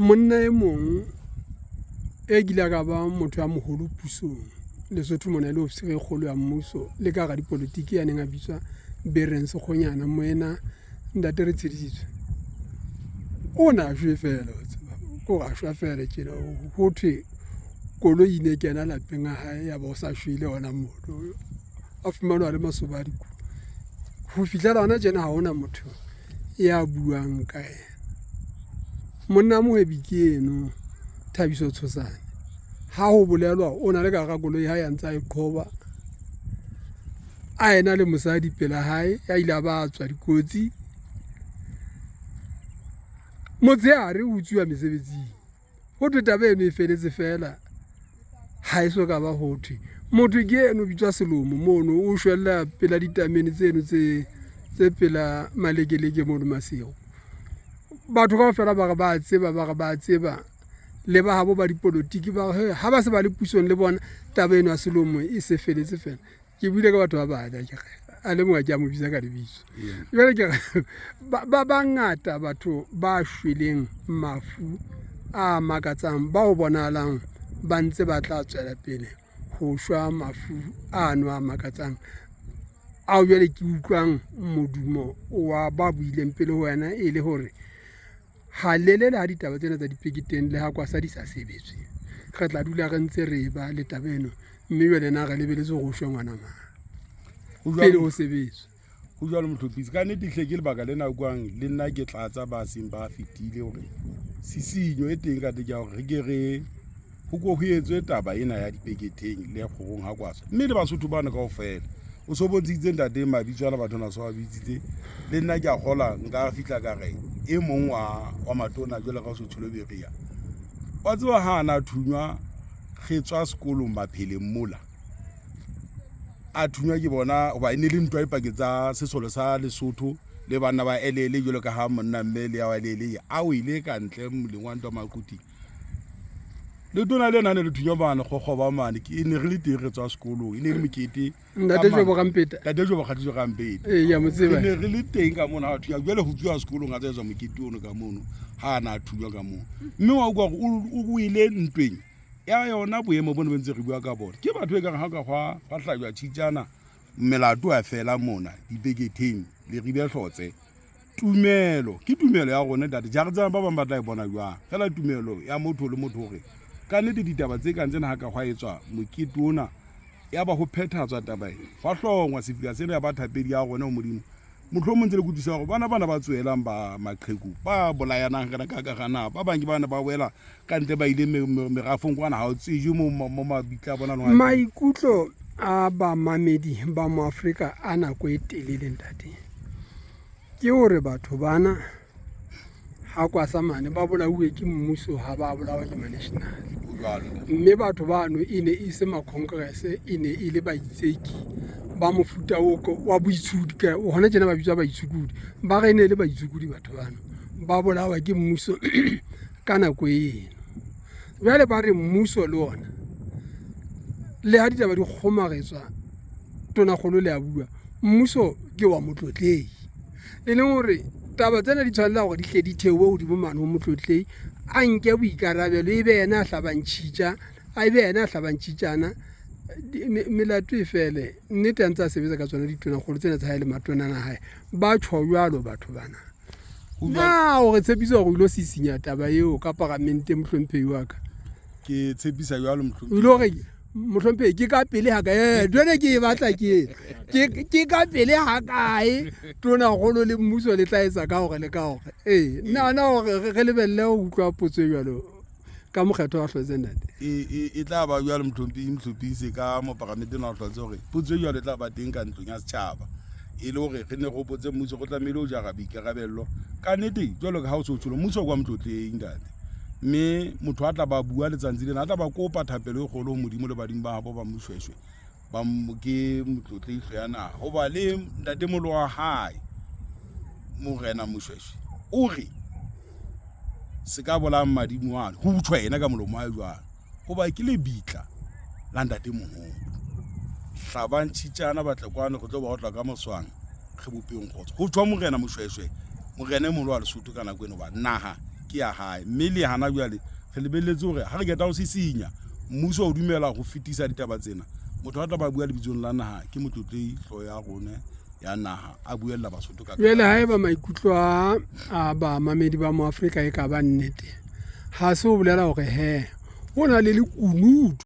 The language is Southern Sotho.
monna e mong e gila ka ba motho ya moholo pusong Lesotho mona le ofisiri e kgolo ya mmuso le ka ga dipolitiki ya neng a bitswa Bereng Sekgonyana moena ntate re tshedisitswe o na jwe fela ko ga shwa fela tjena ho thwe koloi ne kena lapeng a hae ya ba o sa shwele ona motho a fumanwa le masoba a dikulo ho fihlela hona tjena ha hona motho ya buang ka ena monna Mohwebi ke eno Thabiso Tshosane ha ho bolelwa o na le ka ga koloi ha ya ntse a iqhoba a ena le mosadi pela hae ya ile ba tswa dikotsi motshehare o utswiwa mesebetsing ho thwe taba eno e feletse fela ha e so ka ba ho thwe motho ke eno bitswa Selomo mono o shwella pela ditamene tseno tse pela malekeleke mono Masego batho kaofela ba re ba tseba le ba habo ba dipolitiki ba ha ba se ba le pusong le bona taba eno ya Selomo e se feletse fela ke buile ka batho ba bana ke a le mongwe ke a mo bitsa ka lebitso jwale ke ba bangata batho ba shweleng mafu a makatsang ba o bonahalang ba ntse ba tla tswela pele ho shwa mafu ano a makatsang a jwale ke utlwang modumo wa ba buileng pele ho wena e le hore ha lelela ha ditaba tsena tsa dipeketeng le ha kwa sa di sa sebetswe re tla dula re ntse re ba le taba eno mme jwale na re lebeletse go shwa ngwana mang pele ho sebetswe ho jwalo Mothophisi ka nnete hle ke lebaka lena utlwang le nna ke tlatsa ba seng ba fetile hore sisinyo e teng ka teng hore re ke re ho go ho etswe taba ena ya dipeketeng le kgorong ha kwasa mme le Basotho bana kaofela o so bontshitse ntate mabitswana batho na so a bitsitse le nna ke a gola nka fitla ka re e mong wa matona jwale ka so tsholoberiya wa tswa hana thunywa khetswa sekolong bapheleng mola a thunywa ke bona ba ene le ntwa ipaketsa sesolo sa Lesotho le bana ba elele jwalo ka ha monna mmele ya wa lele a o ile ka ntle molengwa ntwa makuti le tona le nane le thunywa bana go ba mane ke ene re le teng re tswa sekolong ene le mokete ntate jo bo gampeta ntate jo bo khatjo gampeta ya motseba ene re le teng ka mona ha thunya jwale ho tswa sekolong a tswa mokete ono ka mono ha na thunywa ka mono mme wa utlwa o ile ntweng ya yona boemo bona bentse re bua ka bona ke batho e ka ha ka gwa hlajwa tshitsana melato a fela mona dipeketeng le ribe hlotse tumelo ke tumelo ya rona date jaretsa ba bang ba tla e bona jwa fela tumelo ya motho le motho hore ka nnete ditaba tse ka ntsena ha ka gwa etswa mokete ona ya ba ho phethatswa taba e fa hlongwa sefika sena ya ba thapedi ya rona o modimo motho mo ntse le kutisa go bana ba tswelang ba maqheku ba bolayana kana ka gana ba bang ke bana ba wela ka ntle ba ile merafong kwana ha o tsije mo mabitla bona lona maikutlo a ba mamedi ba mo Afrika ana go etelele ntate ke hore batho bana ha kwa samane ba bolauwe ke mmuso ha ba bolawa ke national mme batho bano ine e se ma congress ine ile ba itseki ba mofuta wa boitsudi ka hona tjena ba bitswa ba itsukudi ba re ene le ba itsukudi batho bano ba bolawa ke mmuso kana go eno jwale ba re mmuso le ona le ha ditaba di kgomaretswa tona golo le a bua mmuso ke wa motlotlei e leng hore taba tsena di tshwanela gore di hle di thewe ho di bomane ho motlotlei a nke boikarabelo e be yena a hlabantshitja a be yena a hlabantshitjana melato e fele nnete a ntse a sebetsa ka tsona ditona kgolo tsena tsa hae le matona na hae ba tjho jwalo batho bana na o re tshepisa gore o ilo sisinya taba eo ka parlamente mohlomphehi wa ka ke tshepisa jwalo o ilo re mohlomphehi ke ka pele ha ka jwale ke e batla ke ka pele ha kae tona golo le mmuso le tla etsa ka hore le ka hore nna hore re lebelle ho utlwa potso jwalo ka mokgetho wa hlotse ntate e tla ba jwalo Mothophisi ka mo parlamente na hlotse hore potso jwalo e tla ba teng ka ntlong ya setjhaba e le hore re ne go potse mmuso go tlamehile o jara boikarabello ka nnete jwalo ka ha o tsotsholo mmuso kwa motlotleng ntate mme motho a tla ba bua letsantsi lena a tla ba kopa thapelo e kgolo modimo le badimo ba habo ba moshweshwe ba ke motlotlei hloyana ho ba le ntate molo wa hae Morena Moshweshwe o re se ka bola madimo a ho butshwa ena ka molomo a jwang ho ba ke le bitla la ntate moholo hlabantshitjana batla kwana go tlo ba hotla ka moswang ge bopeng khotso ho tswa Morena Moshweshwe Morena e molo wa Lesotho kana kweno ba naha ke ya hae mme le hana jwale re lebelletse hore ha re keta ho sisinya mmuso o dumela go fetisa ditaba tsena motho a tla ba bua lebitsong la naha ke motlotlehi hloho ya rona ya naha a buella Basotho ka jwale haeba maikutlo a bamamedi ba mo Afrika e ka ba nnete ha se o bolela hore he ho na le lekunutu